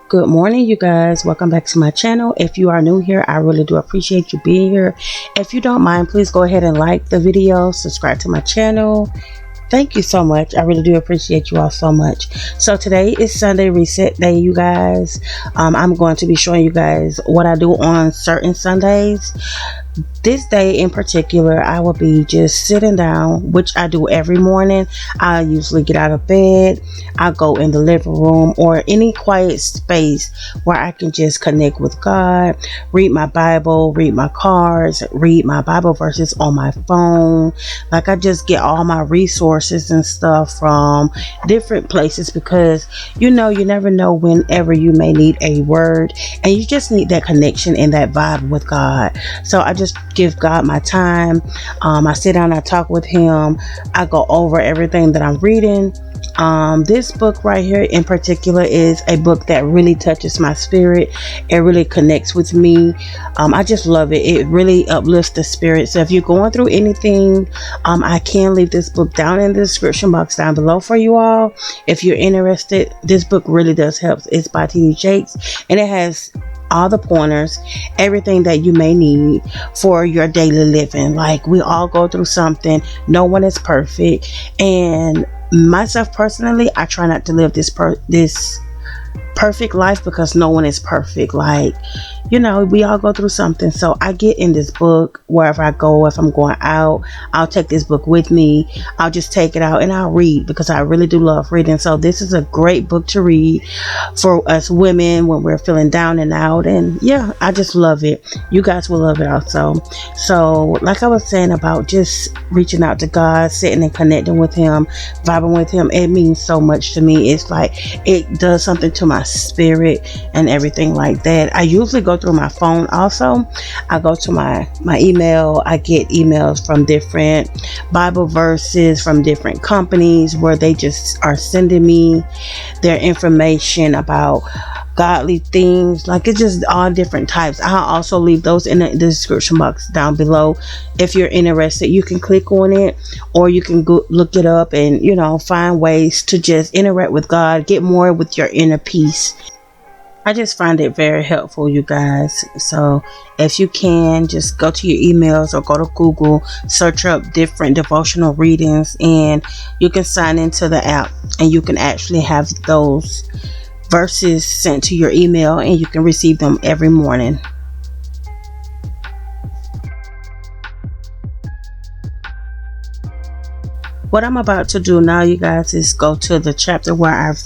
Good morning, you guys. Welcome back to my channel. If you are new here, I really do appreciate you being here. If you don't mind, please go ahead and like the video, subscribe to my channel. Thank you so much. I really do appreciate you all so much. So today is Sunday Reset Day, you guys. I'm going to be showing you guys what I do on certain Sundays. This day in particular, I will be just sitting down, which I do every morning. I usually get out of bed. I go in the living room or any quiet space where I can just connect with God, read my Bible, read my cards, read my Bible verses on my phone. Like, I just get all my resources and stuff from different places, because you never know whenever you may need a word, and you just need that connection and that vibe with God. So I just give God my time. I sit down, I talk with him, I go over everything that I'm reading. This book right here in particular is a book that really touches my spirit. It really connects with me. I just love it. It really uplifts the spirit. So if you're going through anything, I can leave this book down in the description box down below for you all. If you're interested, this book really does help. It's by T.D. Jakes, and it has all the pointers, everything that you may need for your daily living. Like, we all go through something. No one is perfect, and myself personally, I try not to live this perfect life, because no one is perfect. Like, we all go through something. So I get in this book wherever I go. If I'm going out, I'll take this book with me. I'll just take it out and I'll read, because I really do love reading. So this is a great book to read for us women when we're feeling down and out. And yeah, I just love it. You guys will love it also. So like I was saying about just reaching out to God, sitting and connecting with him, vibing with him, it means so much to me. It's like it does something to my spirit and everything like that. I usually go through my phone also. I go to my email. I get emails from different Bible verses from different companies where they just are sending me their information about godly things. Like, it's just all different types. I'll also leave those in the description box down below. If you're interested, you can click on it, or you can go look it up and find ways to just interact with God, get more with your inner peace. I just find it very helpful, you guys. So if you can, just go to your emails or go to Google, search up different devotional readings, and you can sign into the app, and you can actually have those verses sent to your email, and you can receive them every morning. What I'm about to do now, you guys, is go to the chapter where I've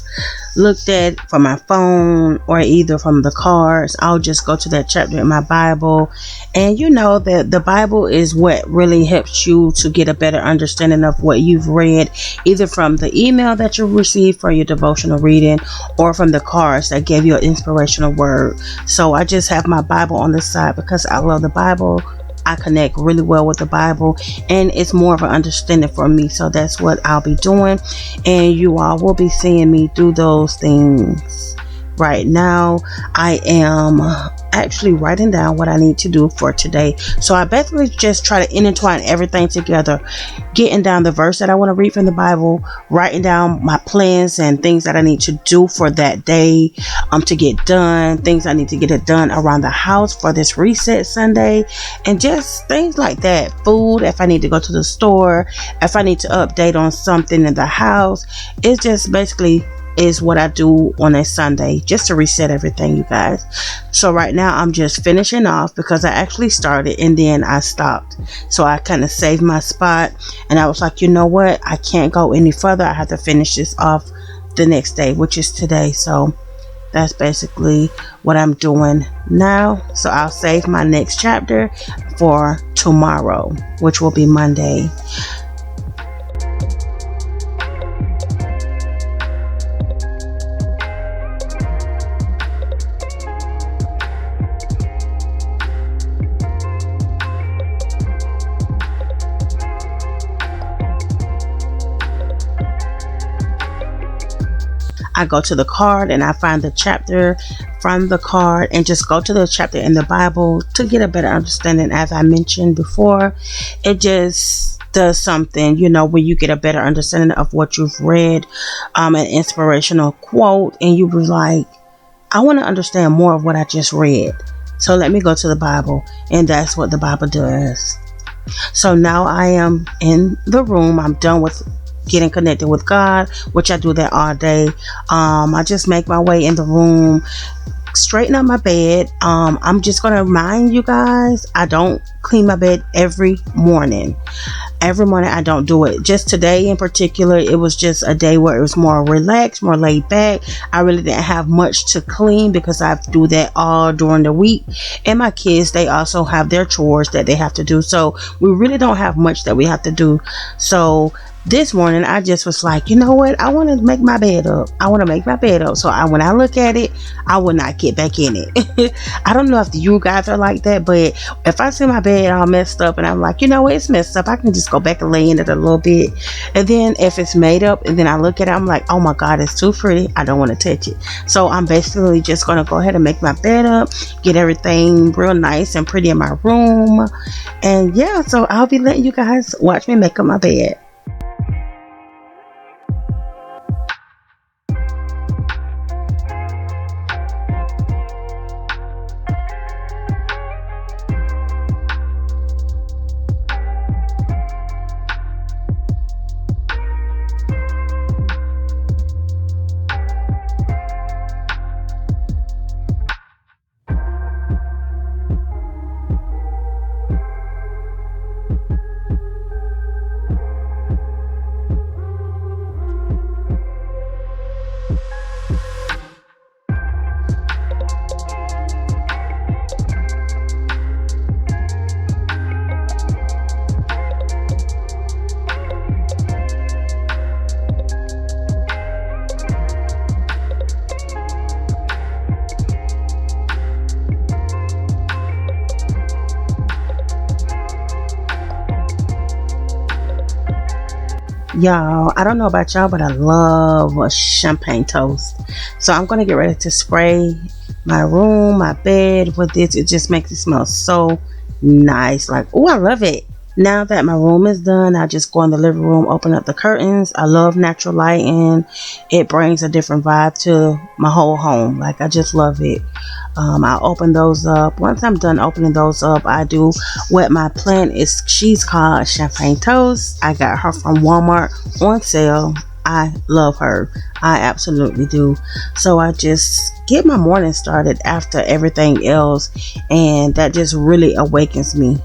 looked at from my phone or either from the cards. I'll just go to that chapter in my Bible. And that the Bible is what really helps you to get a better understanding of what you've read, either from the email that you received for your devotional reading or from the cards that gave you an inspirational word. So I just have my Bible on the side because I love the Bible. I connect really well with the Bible, and it's more of an understanding for me. So that's what I'll be doing, and you all will be seeing me do those things. Right now, I am actually writing down what I need to do for today. So I basically just try to intertwine everything together, getting down the verse that I want to read from the Bible, writing down my plans and things that I need to do for that day, to get done, things I need to get it done around the house for this Reset Sunday, and just things like that. Food, if I need to go to the store, if I need to update on something in the house. It's just basically is what I do on a Sunday, just to reset everything, you guys. So right now I'm just finishing off because I actually started and then I stopped. So I kind of saved my spot and I was like, you know what? I can't go any further. I have to finish this off the next day, which is today. So that's basically what I'm doing now. So I'll save my next chapter for tomorrow, which will be Monday. I go to the card and I find the chapter from the card and just go to the chapter in the Bible to get a better understanding. As I mentioned before, it just does something, where you get a better understanding of what you've read, an inspirational quote, and you be like, I want to understand more of what I just read. So let me go to the Bible, and that's what the Bible does. So now I am in the room. I'm done with getting connected with God, which I do that all day. I just make my way in the room, straighten up my bed. I'm just gonna remind you guys, I don't clean my bed every morning. Every morning I don't do it. Just today in particular, it was just a day where it was more relaxed, more laid back. I really didn't have much to clean because I do that all during the week. And my kids, they also have their chores that they have to do. So we really don't have much that we have to do. So this morning I just was like, you know what? I want to make my bed up. So when I look at it, I will not get back in it. I don't know if you guys are like that, but if I see my bed all messed up and I'm like, you know what? It's messed up, I can just go back and lay in it a little bit. And then if it's made up and then I look at it, I'm like, oh my God, it's too pretty. I don't want to touch it. So I'm basically just going to go ahead and make my bed up, get everything real nice and pretty in my room. And yeah, so I'll be letting you guys watch me make up my bed. Y'all, I don't know about y'all, but I love a champagne toast. So I'm going to get ready to spray my room, my bed with this. It just makes it smell so nice. Like, oh, I love it. Now that my room is done, I just go in the living room, open up the curtains. I love natural lighting. It brings a different vibe to my whole home. Like, I just love it. I'll open those up. Once I'm done opening those up, I do what my plant is. She's called Champagne Toast. I got her from Walmart on sale. I love her. I absolutely do. So I just get my morning started after everything else, and that just really awakens me.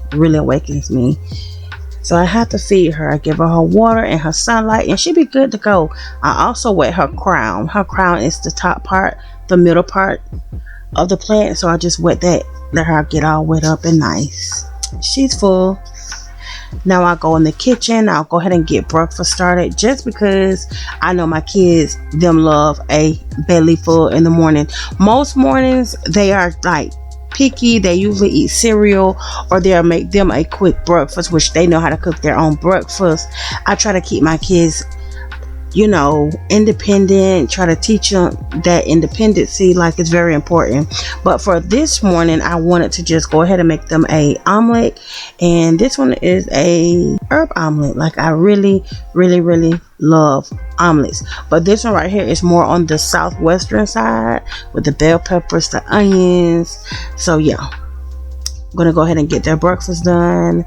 So I have to feed her. I give her water and her sunlight, and she'll be good to go. I also wet her crown. Her crown is the top part, the middle part of the plant. So I just wet that, let her get all wet up and nice. She's full. Now I go in the kitchen. I'll go ahead and get breakfast started, just because I know my kids, them love a belly full in the morning. Most mornings they are like picky. They usually eat cereal, or they'll make them a quick breakfast, which they know how to cook their own breakfast. I try to keep my kids, independent, try to teach them that independency, like, it's very important. But for this morning, I wanted to just go ahead and make them a omelet, and this one is a herb omelet. Like, I really love omelets, but this one right here is more on the southwestern side with the bell peppers, the onions. So yeah, I'm gonna go ahead and get their breakfast done,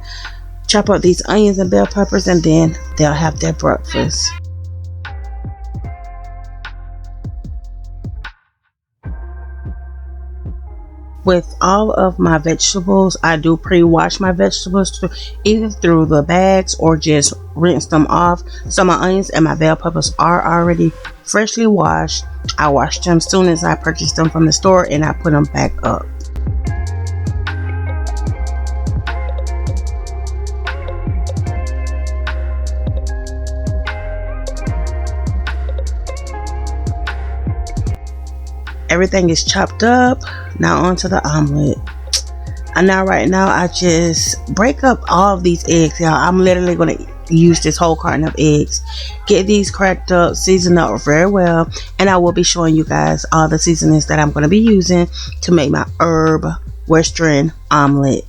chop up these onions and bell peppers, and then they'll have their breakfast. With all of my vegetables, I do pre-wash my vegetables either through the bags or just rinse them off. So my onions and my bell peppers are already freshly washed. I washed them soon as I purchased them from the store, and I put them back up. Everything is chopped up. Now onto the omelet. And now right now I just break up all of these eggs, y'all. I'm literally going to use this whole carton of eggs. Get these cracked up, seasoned up very well. And I will be showing you guys all the seasonings that I'm going to be using to make my herb Western omelet.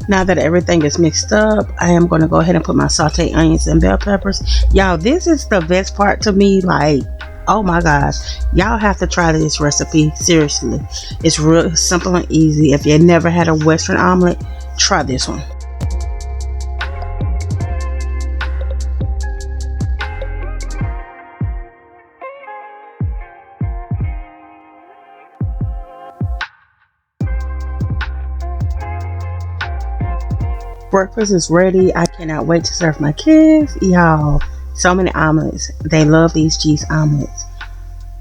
Now that everything is mixed up, I am going to go ahead and put my sauteed onions and bell peppers. Y'all, this is the best part to me. Like, oh my gosh, y'all have to try this recipe. Seriously, it's real simple and easy. If you never had a Western omelet, try this one. Breakfast is ready. I cannot wait to serve my kids. Y'all, so many omelets. They love these cheese omelets.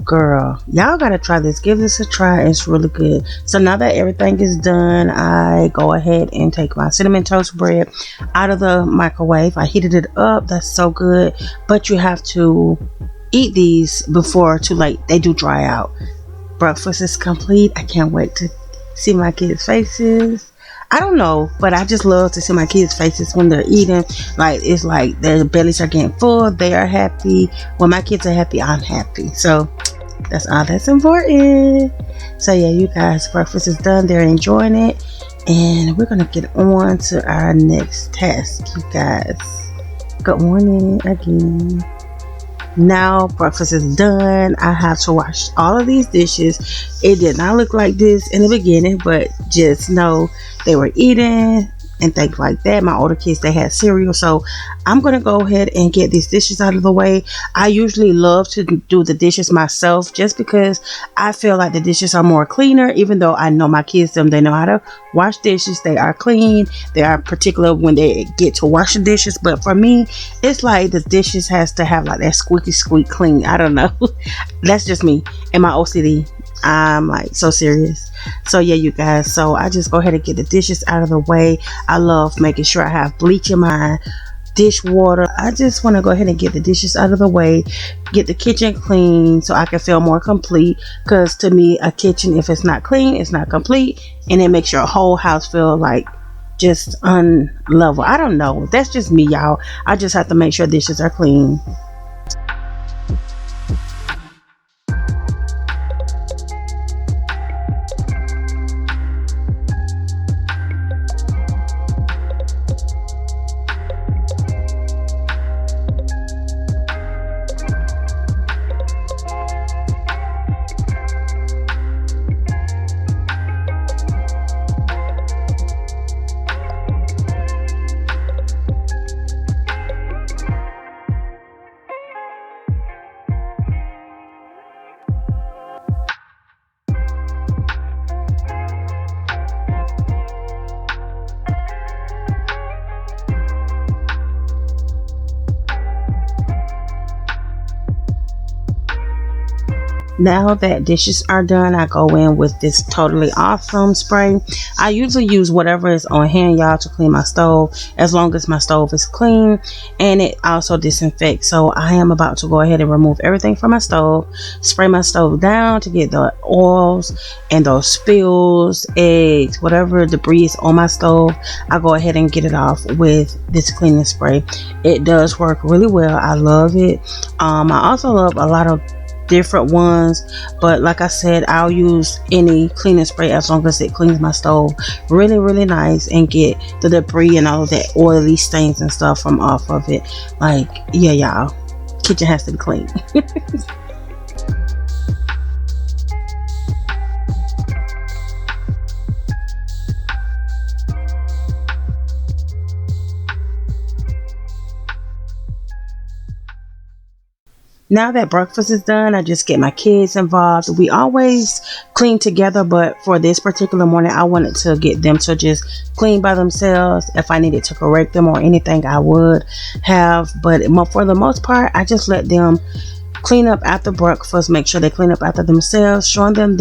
Girl, y'all gotta try this. Give this a try. It's really good. So now that everything is done, I go ahead and take my cinnamon toast bread out of the microwave. I heated it up. That's so good. But you have to eat these before too late. They do dry out. Breakfast is complete. I can't wait to see my kids' faces. I don't know, but I just love to see my kids' faces when they're eating. Like, it's like their bellies are getting full. They are happy. When my kids are happy, I'm happy. So that's all that's important. So yeah, you guys, breakfast is done. They're enjoying it. And we're going to get on to our next task, you guys. Good morning again. Now breakfast is done. I have to wash all of these dishes. It did not look like this in the beginning, but just know they were eating and things like that. My older kids, they had cereal, so I'm gonna go ahead and get these dishes out of the way. I usually love to do the dishes myself just because I feel like the dishes are more cleaner. Even though I know my kids, they know how to wash dishes. They are clean. They are particular when they get to wash the dishes. But for me, it's like the dishes has to have like that squeaky squeak clean. I don't know. That's just me and my OCD. I'm like so serious. So yeah, you guys, so I just go ahead and get the dishes out of the way. I love making sure I have bleach in my dishwater. I just want to go ahead and get the dishes out of the way, get the kitchen clean so I can feel more complete, because to me, a kitchen, if it's not clean, it's not complete, and it makes your whole house feel like just unlevel. I don't know, that's just me, y'all. I just have to make sure dishes are clean. Now that dishes are done, I go in with this totally awesome spray. I usually use whatever is on hand, y'all, to clean my stove, as long as my stove is clean, and it also disinfects. So I am about to go ahead and remove everything from my stove, spray my stove down to get the oils and those spills, eggs, whatever debris is on my stove. I go ahead and get it off with this cleaning spray. It does work really well. I love it. I also love a lot of different ones, but like I said, I'll use any cleaning spray as long as it cleans my stove really nice and get the debris and all of that oily stains and stuff from off of it. Like, yeah, y'all, kitchen has to be clean. Now that breakfast is done, I just get my kids involved. We always clean together, but for this particular morning, I wanted to get them to just clean by themselves. If I needed to correct them or anything, I would have. But for the most part, I just let them clean up after breakfast, make sure they clean up after themselves, showing them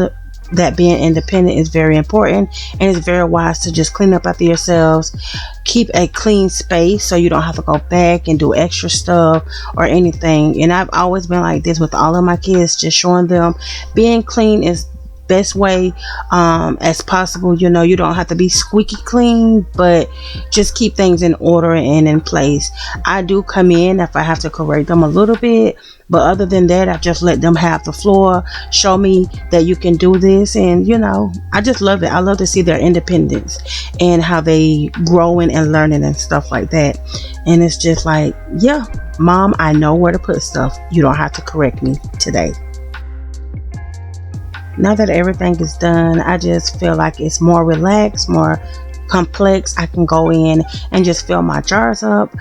that being independent is very important, and it's very wise to just clean up after yourselves. Keep a clean space so you don't have to go back and do extra stuff or anything. And I've always been like this with all of my kids, just showing them being clean is best way as possible. You know, you don't have to be squeaky clean, but just keep things in order and in place. I do come in if I have to correct them a little bit, but other than that, I just let them have the floor, show me that you can do this. And you know, I just love it. I love to see their independence and how they growing and learning and stuff like that. And it's just like, yeah, Mom, I know where to put stuff. You don't have to correct me today. Now that everything is done, I just feel like it's more relaxed, more complex. I can go in and just fill my jars up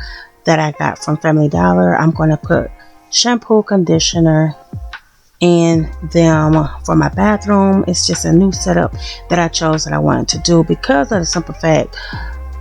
that I got from Family Dollar. I'm going to put shampoo, conditioner in them for my bathroom. It's just a new setup that I chose that I wanted to do because of the simple fact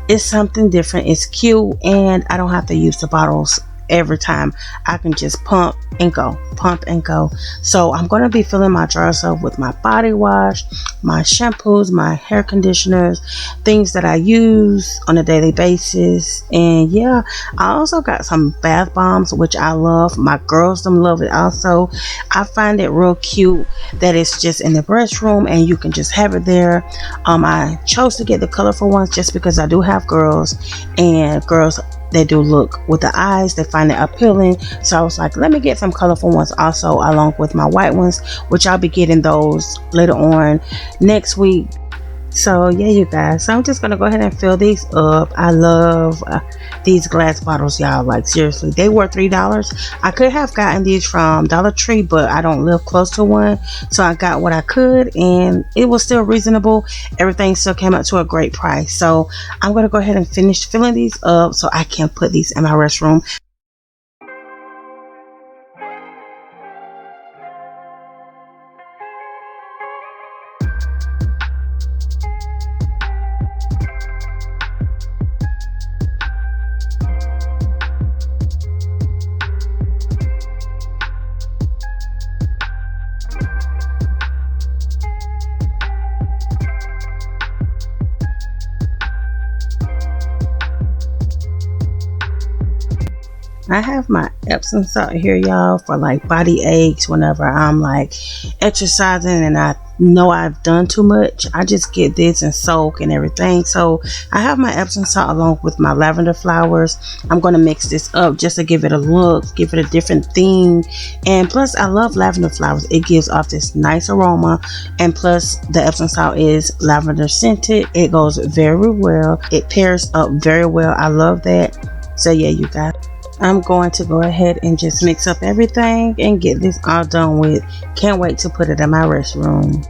it's something different. It's cute, and I don't have to use the bottles every time. I can just pump and go. So I'm going to be filling my jars up with my body wash, my shampoos, my hair conditioners, things that I use on a daily basis. And yeah, I also got some bath bombs, which I love. My girls them love it also. I find it real cute that it's just in the restroom and you can just have it there. I chose to get the colorful ones just because I do have girls, and girls, they do look with the eyes, they find it appealing. So I was like, let me get some colorful ones also along with my white ones, which I'll be getting those later on next week. So yeah, you guys, so I'm just gonna go ahead and fill these up. I love these glass bottles, y'all. Like seriously, they were $3. I could have gotten these from Dollar Tree, but I don't live close to one, so I got what I could, and it was still reasonable. Everything still came out to a great price. So I'm gonna go ahead and finish filling these up so I can put these in my restroom. I have my Epsom salt here, y'all, for like body aches whenever I'm like exercising and I know I've done too much. I just get this and soak and everything. So I have my Epsom salt along with my lavender flowers. I'm going to mix this up just to give it a look, give it a different theme. And plus, I love lavender flowers. It gives off this nice aroma. And plus, the Epsom salt is lavender scented. It goes very well. It pairs up very well. I love that. So yeah, you guys, I'm going to go ahead and just mix up everything and get this all done with. Can't wait to put it in my restroom.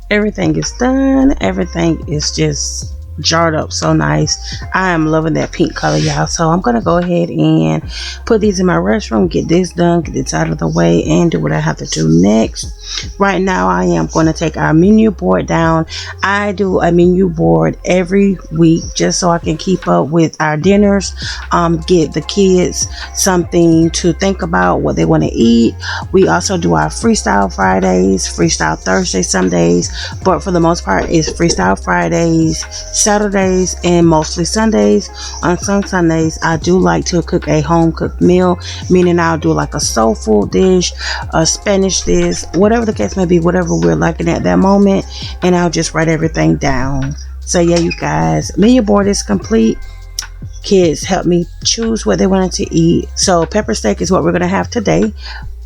Everything is done. Everything is just jarred up so nice. I am loving that pink color, y'all. So I'm gonna go ahead and put these in my restroom, get this done, get this out of the way, and do what I have to do next. Right now I am going to take our menu board down. I do a menu board every week just so I can keep up with our dinners, get the kids something to think about, what they want to eat. We also do our freestyle Fridays, freestyle Thursdays some days, but for the most part it's freestyle Fridays, Saturdays, and mostly Sundays. On some Sundays I do like to cook a home cooked meal, meaning I'll do like a soul food dish, a Spanish dish, whatever the case may be, whatever we're liking at that moment, and I'll just write everything down. So yeah, you guys, menu board is complete. Kids help me choose what they wanted to eat. So pepper steak is what we're going to have today,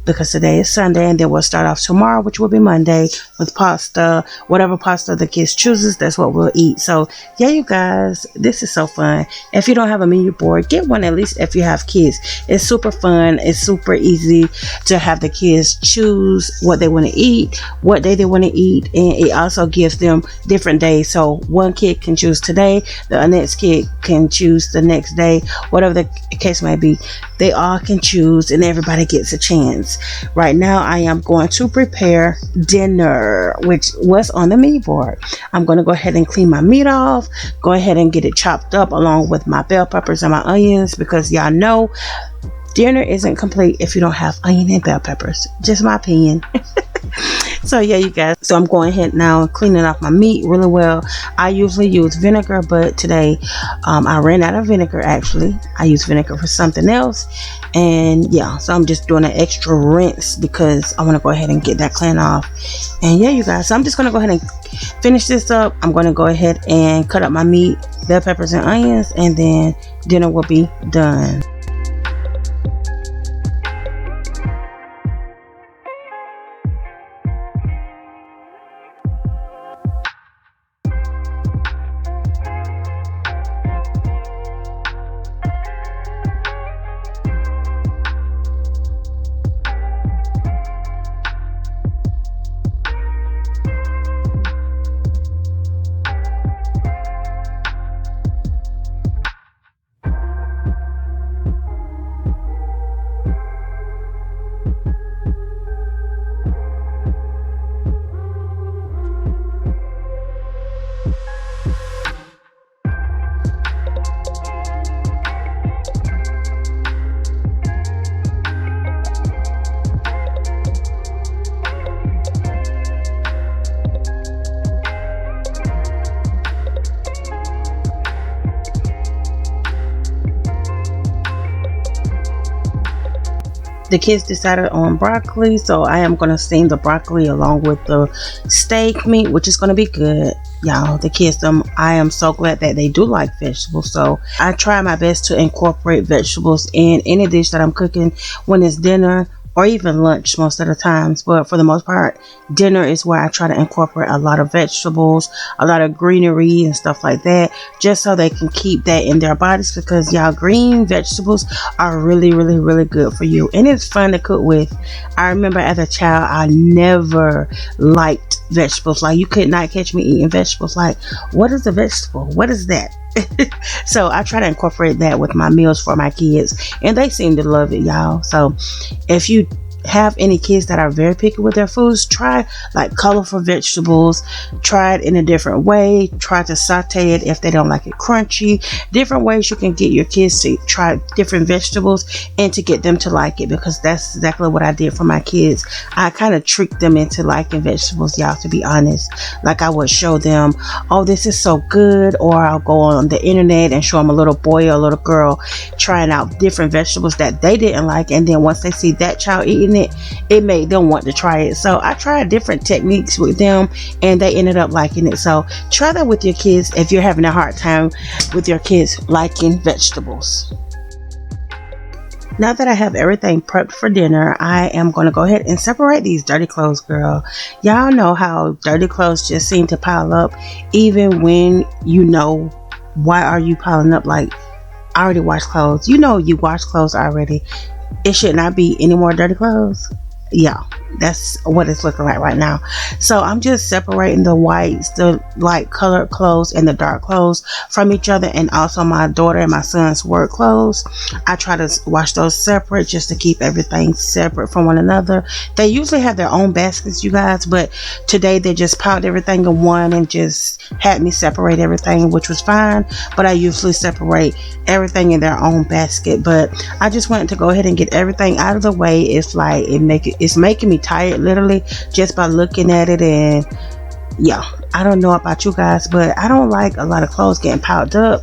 because today is Sunday, and then we'll start off tomorrow, which will be Monday, with pasta. Whatever pasta the kids chooses, that's what we'll eat. So yeah, you guys, this is so fun. If you don't have a menu board, get one, at least if you have kids. It's super fun. It's super easy to have the kids choose what they want to eat, what day they want to eat, and it also gives them different days. So one kid can choose today, the next kid can choose the next day, whatever the case may be. They all can choose, and everybody gets a chance. Right now I am going to prepare dinner, which was on the menu board. I'm going to go ahead and clean my meat off, go ahead and get it chopped up along with my bell peppers and my onions, because y'all know dinner isn't complete if you don't have onion and bell peppers. Just my opinion. So yeah, you guys, so I'm going ahead now and cleaning off my meat really well. I usually use vinegar, but today I ran out of vinegar. Actually, I use vinegar for something else, and yeah, so I'm just doing an extra rinse because I want to go ahead and get that clean off. And yeah, you guys, so I'm just going to go ahead and finish this up. I'm going to go ahead and cut up my meat, bell peppers and onions, and then dinner will be done. The kids decided on broccoli, so I am going to steam the broccoli along with the steak meat, which is going to be good. Y'all, the kids, I am so glad that they do like vegetables, so I try my best to incorporate vegetables in any dish that I'm cooking when it's dinner or even lunch most of the times. But for the most part, dinner is where I try to incorporate a lot of vegetables, a lot of greenery and stuff like that, just so they can keep that in their bodies, because y'all, green vegetables are really, really, really good for you, and it's fun to cook with. I remember as a child, I never liked vegetables. Like, you could not catch me eating vegetables. Like, what is a vegetable? What is that? So I try to incorporate that with my meals for my kids, and they seem to love it, y'all. So if you have any kids that are very picky with their foods, try like colorful vegetables, try it in a different way, try to saute it if they don't like it crunchy. Different ways you can get your kids to try different vegetables and to get them to like it, because that's exactly what I did for my kids. I kind of tricked them into liking vegetables, y'all, to be honest. Like, I would show them, oh, this is so good, or I'll go on the internet and show them a little boy or a little girl trying out different vegetables that they didn't like, and then once they see that child eating it made them want to try it. So I tried different techniques with them, and they ended up liking it. So try that with your kids if you're having a hard time with your kids liking vegetables. Now that I have everything prepped for dinner, I am going to go ahead and separate these dirty clothes, girl. Y'all know how dirty clothes just seem to pile up, even when you know, why are you piling up? Like, I already washed clothes. You know you washed clothes already. It should not be any more dirty clothes. yeah, that's what it's looking like right now. So I'm just separating the whites, the light colored clothes and the dark clothes from each other, and also my daughter and my son's work clothes. I try to wash those separate just to keep everything separate from one another. They usually have their own baskets, you guys, but today they just piled everything in one and just had me separate everything, which was fine. But I usually separate everything in their own basket. But I just wanted to go ahead and get everything out of the way. It's like it's making me tired literally just by looking at it. And yeah, I don't know about you guys, but I don't like a lot of clothes getting piled up.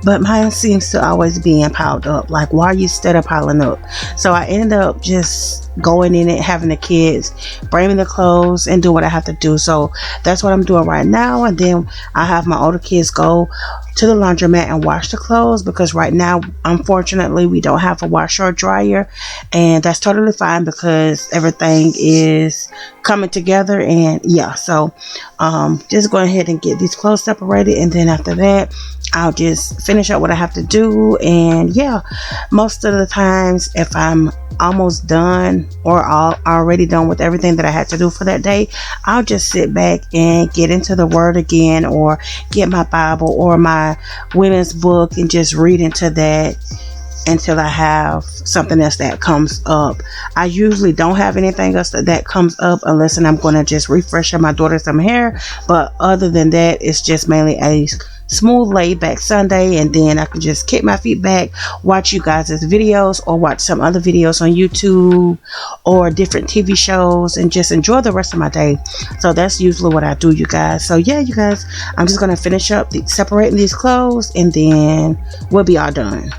But mine seems to always being piled up. Like, why are you instead of piling up? So I ended up just going in it, having the kids bring me the clothes and do what I have to do. So that's what I'm doing right now. And then I have my older kids go to the laundromat and wash the clothes, because right now, unfortunately, we don't have a washer or dryer. And that's totally fine because everything is coming together. And yeah, so just go ahead and get these clothes separated. And then after that, I'll just finish up what I have to do. And yeah, most of the times, if I'm almost done or already done with everything that I had to do for that day, I'll just sit back and get into the Word again, or get my Bible or my women's book and just read into that until I have something else that comes up. I usually don't have anything else that comes up unless I'm going to just refresh my daughter some hair. But other than that, it's just mainly a smooth laid back Sunday, and then I can just kick my feet back, watch you guys' videos, or watch some other videos on YouTube or different TV shows, and just enjoy the rest of my day. So that's usually what I do, you guys. So yeah, you guys, I'm just going to finish up separating these clothes, and then we'll be all done.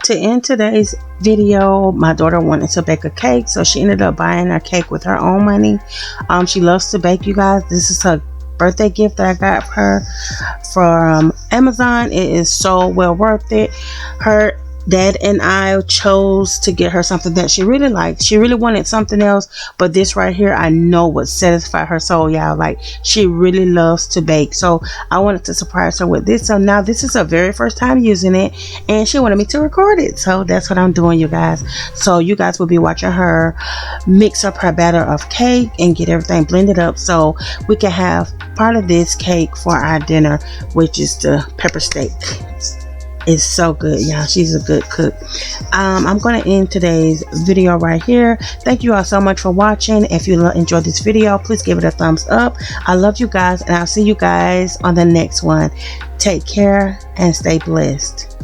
To end today's video, my daughter wanted to bake a cake, so she ended up buying her cake with her own money. She loves to bake, you guys. This is her birthday gift that I got her from Amazon. It is so well worth it. Her dad and I chose to get her something that she really liked. She really wanted something else, but this right here I know would satisfy her soul, y'all. Like, she really loves to bake, so I wanted to surprise her with this. So now this is her very first time using it, and she wanted me to record it, so that's what I'm doing, you guys. So you guys will be watching her mix up her batter of cake and get everything blended up so we can have part of this cake for our dinner, which is the pepper steak. It's so good, y'all. She's a good cook. I'm going to end today's video right here. Thank you all so much for watching. If you enjoyed this video, please give it a thumbs up. I love you guys, and I'll see you guys on the next one. Take care and stay blessed.